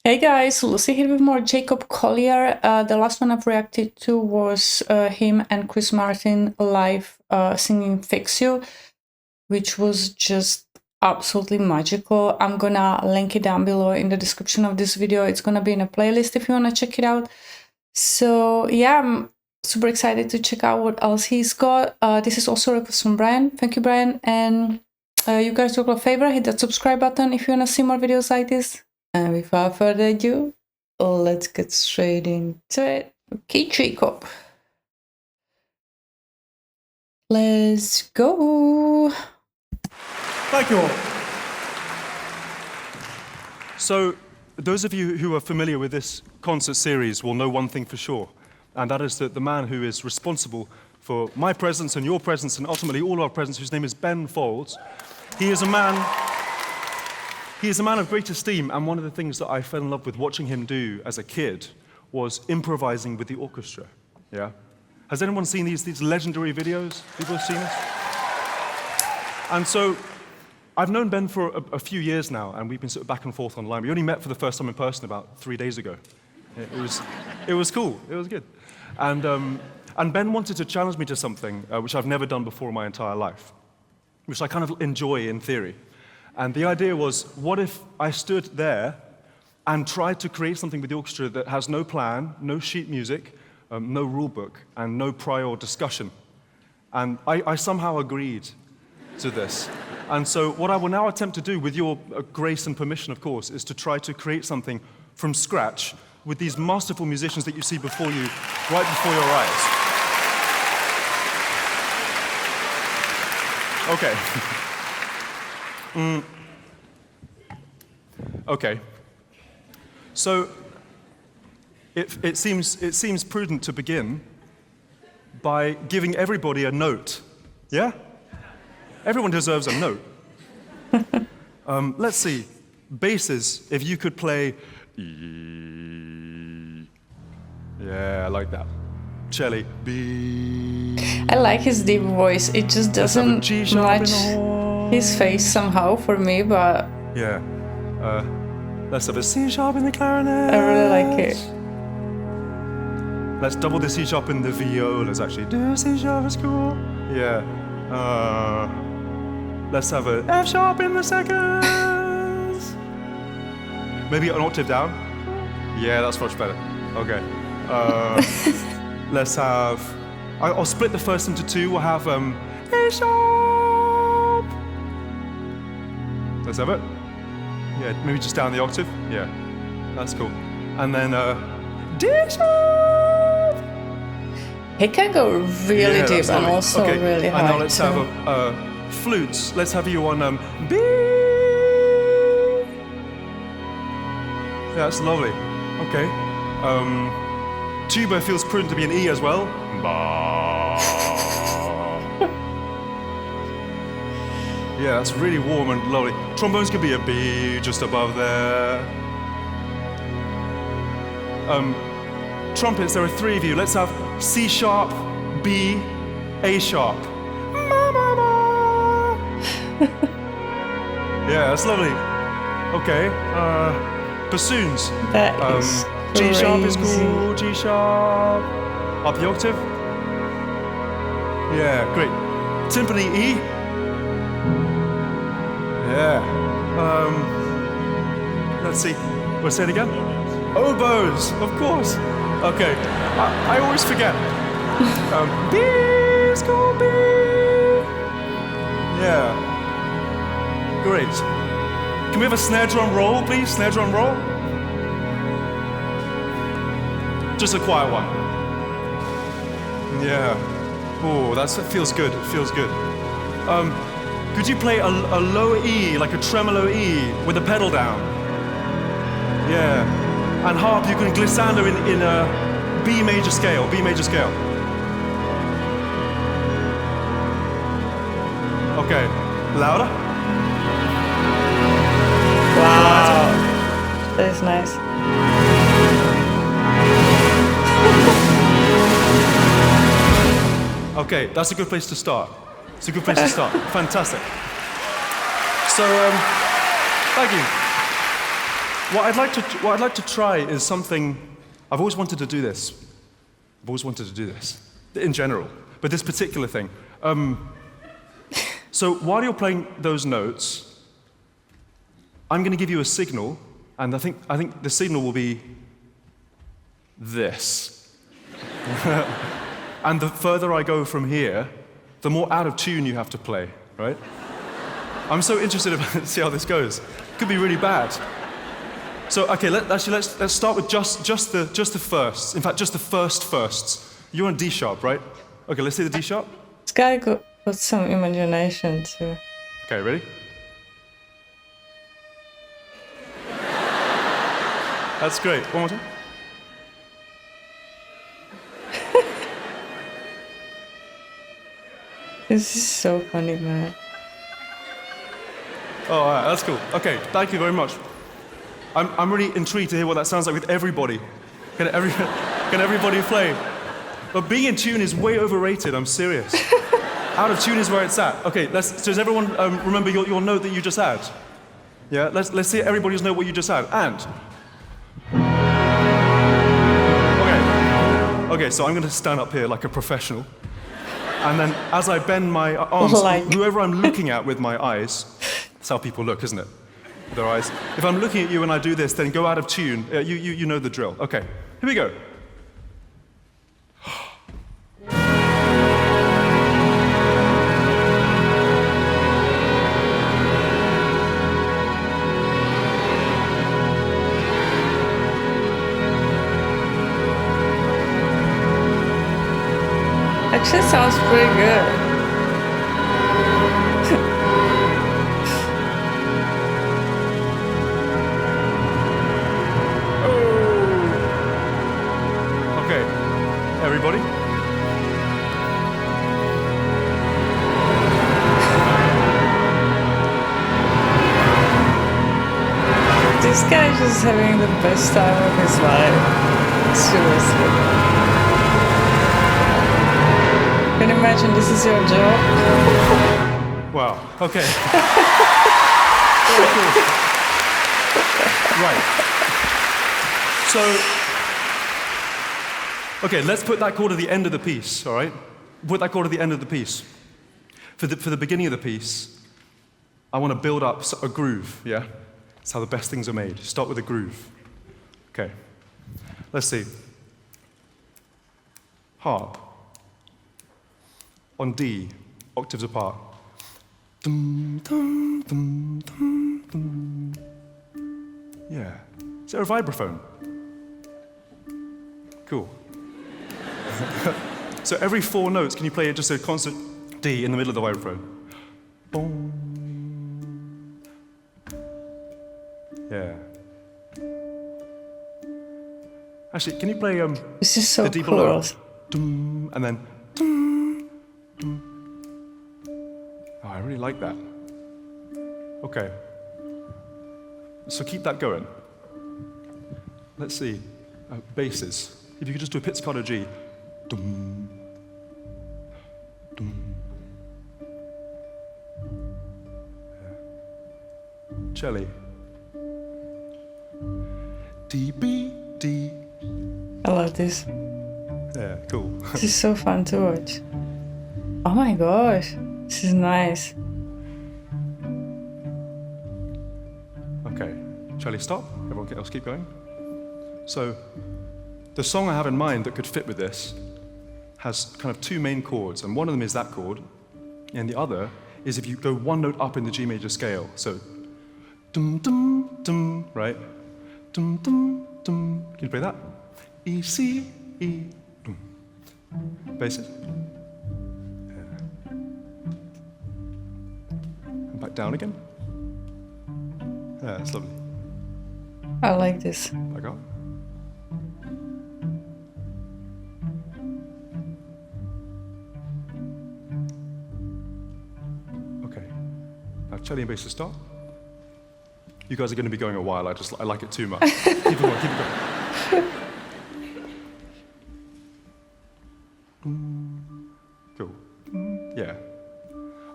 Hey guys, Lucy here with more Jacob Collier. The last one I've reacted to was him and Chris Martin live singing Fix You, which was just absolutely magical. I'm gonna link it down below in the description of this video. It's gonna be in a playlist if you wanna check it out. So yeah, I'm super excited to check out what else he's got. This is also a request from Brian. Thank you, Brian. And you guys do a favor, hit that subscribe button if you wanna see more videos like this. And without further ado, let's get straight into it. Okay, Jacob. Let's go. Thank you all. So, those of you who are familiar with this concert series will know one thing for sure, and that is that the man who is responsible for my presence and your presence and ultimately all our presence, whose name is Ben Folds, he is a man of great esteem, and one of the things that I fell in love with watching him do as a kid was improvising with the orchestra. Yeah? Has anyone seen these legendary videos? People have seen this? And so, I've known Ben for a few years now, and we've been sort of back and forth online. We only met for the first time in person about 3 days ago. It was cool. It was good. And Ben wanted to challenge me to something which I've never done before in my entire life, which I kind of enjoy in theory. And the idea was, what if I stood there and tried to create something with the orchestra that has no plan, no sheet music, no rule book, and no prior discussion? And I somehow agreed to this. And so what I will now attempt to do, with your grace and permission, of course, is to try to create something from scratch with these masterful musicians that you see before you, right before your eyes. Okay. Okay. So it seems prudent to begin by giving everybody a note. Yeah? Everyone deserves a note. Let's see. Basses, if you could play E. Yeah, I like that. Cello, B. I like his deep voice. It just doesn't match his face somehow for me, but yeah. Let's have a C sharp in the clarinet. I really like it. Let's double the C sharp in the violas, actually. Do C sharp is cool. Yeah. Let's have a F sharp in the seconds. Maybe an octave down. Yeah, that's much better. Okay. Let's have. I'll split the first into two. We'll have A sharp. Let's have it. Yeah, maybe just down the octave. Yeah, that's cool. And then D sharp. He can go really deep and also really high. And now let's have flutes. Let's have you on B. Yeah, that's lovely. Okay. Tuba feels prudent to be an E as well. Ba. Yeah, that's really warm and lovely. Trombones could be a B just above there. Trumpets, there are three of you. Let's have C sharp, B, A sharp. Ma, ma, ma. Yeah, that's lovely. Okay. Bassoons. That is G sharp is crazy. cool. G sharp. Up the octave. Yeah, great. Symphony E. Yeah. Let's see. We'll say it again. Oboes, of course. Okay. I always forget. B is cool. B. Yeah. Great. Can we have a snare drum roll, please? Snare drum roll. Just a quiet one. Yeah. Oh, that feels good. It feels good. Could you play a low E, like a tremolo E, with the pedal down? Yeah. And harp, you can glissando in a B major scale. B major scale. Okay. Louder. Wow. That is nice. Okay, that's a good place to start. It's a good place to start. Fantastic. So, thank you. What I'd like to try is something. I've always wanted to do this. I've always wanted to do this, in general, but this particular thing. So while you're playing those notes, I'm going to give you a signal, and I think the signal will be this. And the further I go from here, the more out of tune you have to play, right? I'm so interested to see how this goes. It could be really bad. So okay, let's start with just the firsts. In fact, just the firsts. You're on D sharp, right? Okay, let's see the D sharp. This guy got some imagination too. Okay, ready? That's great. One more time. This is so funny, man. Oh, all right, that's cool. Okay, thank you very much. I'm really intrigued to hear what that sounds like with everybody. Can everybody play? But being in tune is way overrated, I'm serious. Out of tune is where it's at. Okay, so does everyone remember your note that you just had? Yeah, let's see everybody's note what you just had. And. Okay, so I'm going to stand up here like a professional. And then as I bend my arms, whoever I'm looking at with my eyes, that's how people look, isn't it? With their eyes. If I'm looking at you and I do this, then go out of tune. You know the drill. Okay, here we go. Actually sounds pretty good. Okay, everybody. This guy's just having the best time of his life. Seriously. Can you imagine this is your job? Wow, okay. Very cool. Right. So, okay, let's put that chord at the end of the piece, all right? Put that chord at the end of the piece. For the beginning of the piece, I want to build up a groove, yeah? That's how the best things are made. Start with a groove. Okay. Let's see. Harp. On D, octaves apart. Dum, dum, dum, dum, dum. Yeah. Is there a vibraphone? Cool. So every 4 notes, can you play just a constant D in the middle of the vibraphone? Boom. Yeah. Actually, can you play this is so the D cool. below? Dum, and then dum, dum. Oh, I really like that. Okay. So keep that going. Let's see. Basses. If you could just do a pizzicato G. Dum, dum. Yeah. Cello. D, B, D. I love this. Yeah, cool. This is so fun to watch. Oh my gosh, this is nice. Okay, Charlie, stop. Everyone else keep going. So, the song I have in mind that could fit with this has kind of 2 main chords, and one of them is that chord, and the other is if you go 1 note up in the G major scale. So, dum dum dum, right? Dum dum dum. Can you play that? E C E dum. Basses. Yeah. And back down again. Yeah, that's lovely. I like this. Back up. Okay. Now cello and bass to start. You guys are going to be going a while. I like it too much. Keep it going. Keep it going. Cool. Yeah.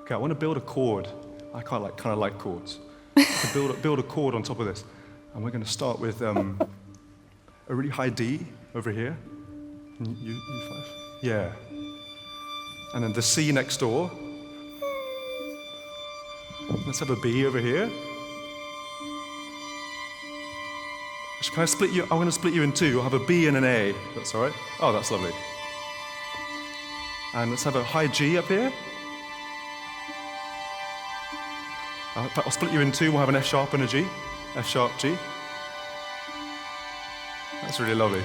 Okay, I want to build a chord. I kind of like chords. To build a chord on top of this. And we're going to start with a really high D over here. U5. Yeah. And then the C next door. Let's have a B over here. Can I split you? I'm going to split you in two. I'll have a B and an A. That's all right? Oh, that's lovely. And let's have a high G up here. In fact, I'll split you in two. We'll have an F sharp and a G. F sharp, G. That's really lovely.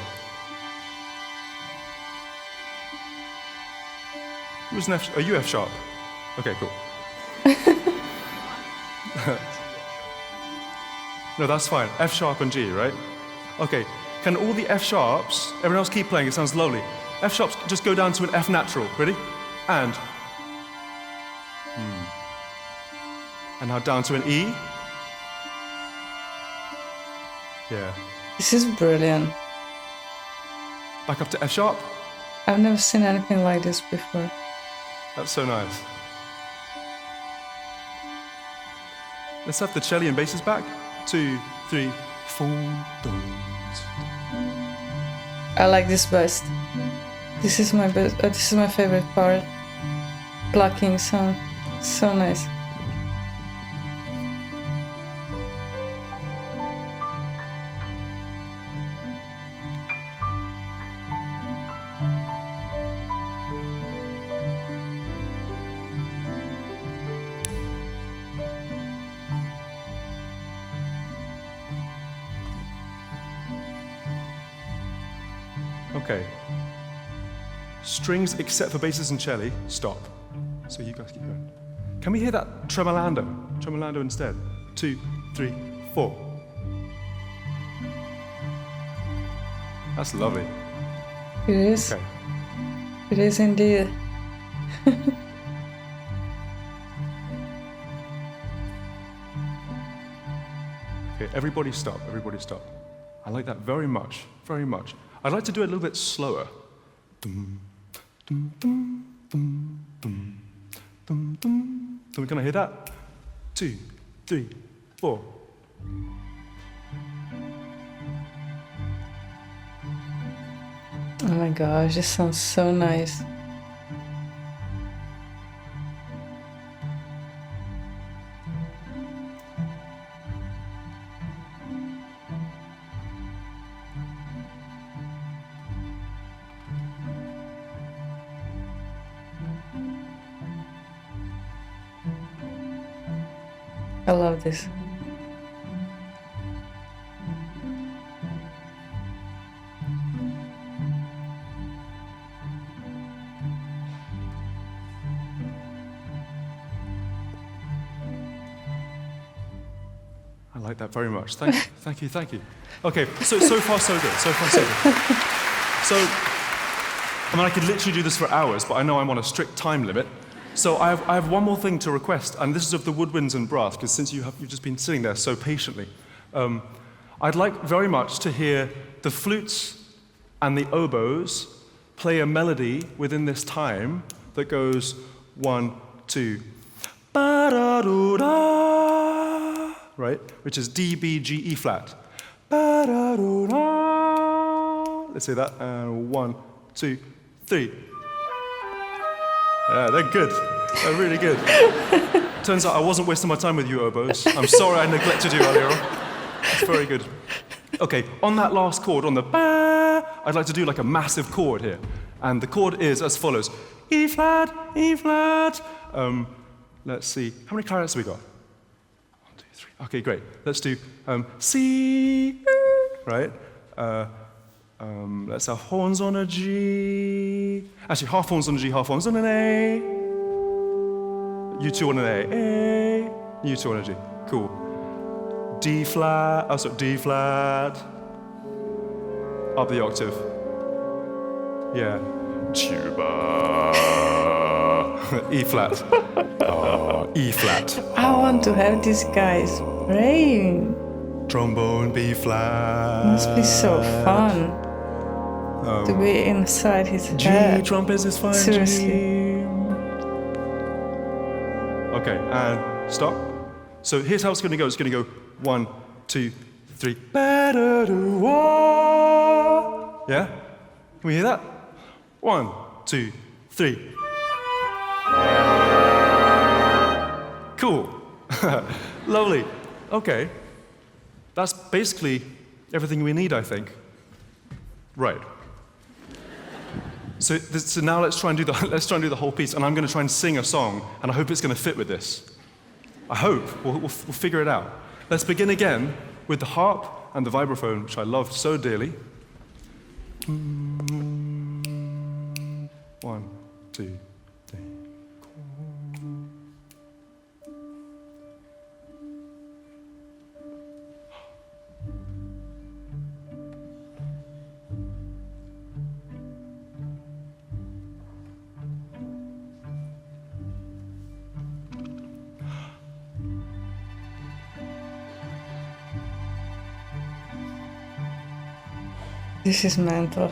Who's an F? Are you F sharp? Okay, cool. No, that's fine. F sharp and G, right? Okay. Can all the F sharps, everyone else keep playing, it sounds lovely. F sharps just go down to an F natural. Ready? And. And now down to an E. Yeah. This is brilliant. Back up to F sharp. I've never seen anything like this before. That's so nice. Let's have the cello and basses back. 2, 3, 4. I like this best. This is my best. This is my favorite part. Plucking sound. So nice. Okay. Strings except for basses and cello, stop. So you guys keep going. Can we hear that tremolando? Tremolando instead. 2, 3, 4. That's lovely. It is. Okay. It is indeed. Okay, everybody stop, everybody stop. I like that very much, very much. I'd like to do it a little bit slower. Dum, dum, dum, dum, dum, dum, dum. Can I hear that? 2, 3, 4. Oh my gosh, this sounds so nice. I love this. I like that very much. Thank you, thank you, thank you. Okay, so far so good. So far so good. So, I mean, I could literally do this for hours, but I know I'm on a strict time limit. So I have one more thing to request, and this is of the woodwinds and brass, because since you've just been sitting there so patiently, I'd like very much to hear the flutes and the oboes play a melody within this time that goes 1, 2, ba-da-do-da, right? Which is D, B, G, E flat. Ba-da-do-da. Let's say that. 1, 2, 3. Yeah, they're good. They're really good. Turns out I wasn't wasting my time with you, oboes. I'm sorry I neglected you earlier on. It's very good. Okay, on that last chord, on the ba, I'd like to do like a massive chord here. And the chord is as follows. E flat, E flat. Let's see. How many clarinets have we got? 1, 2, 3. Okay, great. Let's do C, right? Let's have horns on a G. Actually, half horns on a G, half horns on an A. You two on an A. You two on a G. Cool. D flat. Oh, sorry, D flat. Up the octave. Yeah. Tuba. E flat. Oh, E flat. I want to have these guys playing. Trombone, B flat. It must be so fun to be inside his head. G, trumpet is fine. Seriously. G. Okay, and stop. So here's how it's going to go. It's going to go 1, 2, 3. Ba-da-do-wah. Yeah? Can we hear that? 1, 2, 3. Cool. Lovely. Okay. That's basically everything we need, I think. Right. So now let's try and do the whole piece, and I'm going to try and sing a song, and I hope it's going to fit with this. I hope. We'll figure it out. Let's begin again with the harp and the vibraphone, which I loved so dearly. 1, 2, 3. This is mental.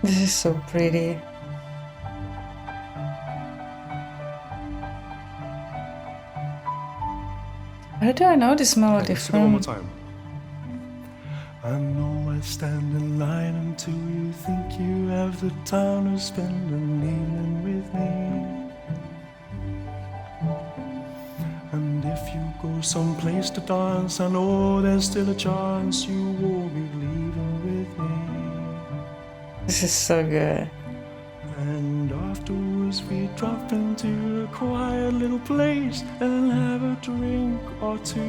This is so pretty. Where do I know this melody Let's do it one more from? time. I know I stand in line until you think you have the time to spend an evening with me. And if you go someplace to dance, I know there's still a chance you won't be leaving with me. This is so good. And afterwards we drop into a quiet little place and have a drink or two.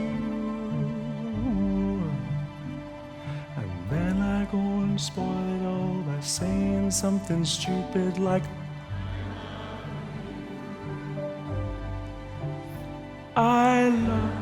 And then I go and spoil it all by saying something stupid like I love.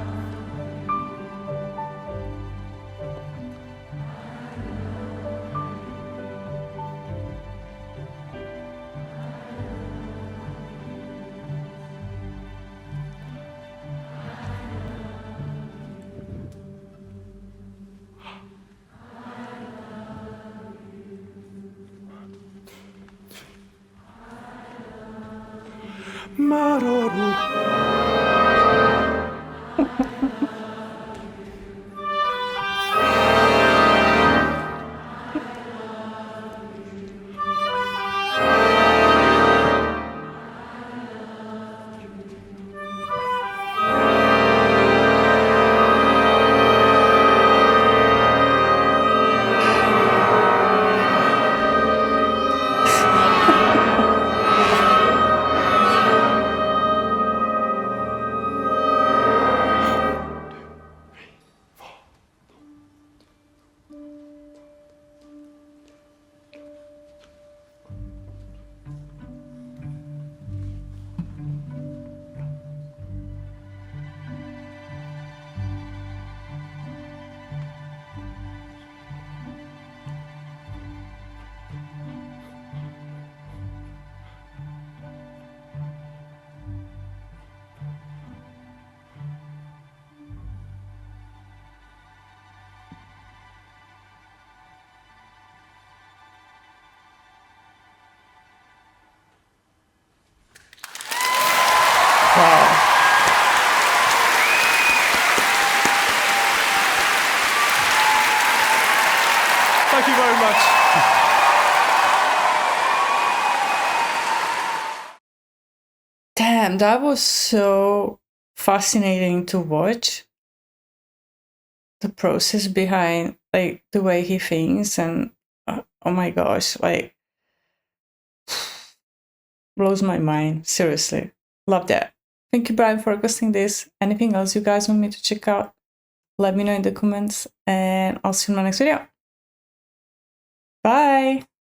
Mararu. Wow. Thank you very much. Damn, that was so fascinating to watch. The process behind, like, the way he thinks, and oh my gosh, like, blows my mind. Seriously. Love that. Thank you, Brian, for requesting this. Anything else you guys want me to check out? Let me know in the comments, and I'll see you in my next video. Bye.